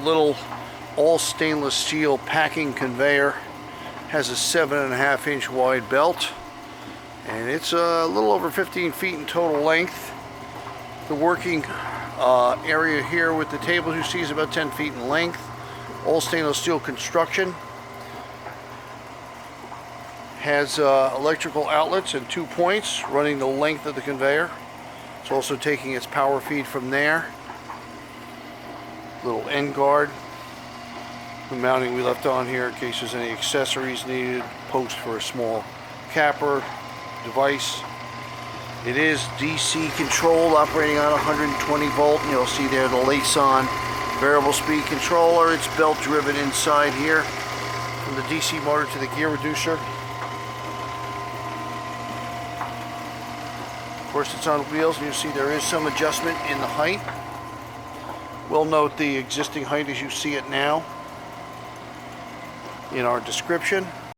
Little all stainless steel packing conveyor. Has a 7.5-inch wide belt, and it's a little over 15 feet in total length. The working area here with the tables you see is about 10 feet in length. All stainless steel construction. Has electrical outlets and 2 points running the length of the conveyor. It's also taking its power feed from there. Little end guard. The mounting we left on here in case there's any accessories needed. Post for a small capper device. It is DC controlled, operating on 120 volt. And you'll see there the lace-on variable speed controller. It's belt driven inside here from the DC motor to the gear reducer. Of course, it's on wheels, and you see there is some adjustment in the height. We'll note the existing height as you see it now in our description.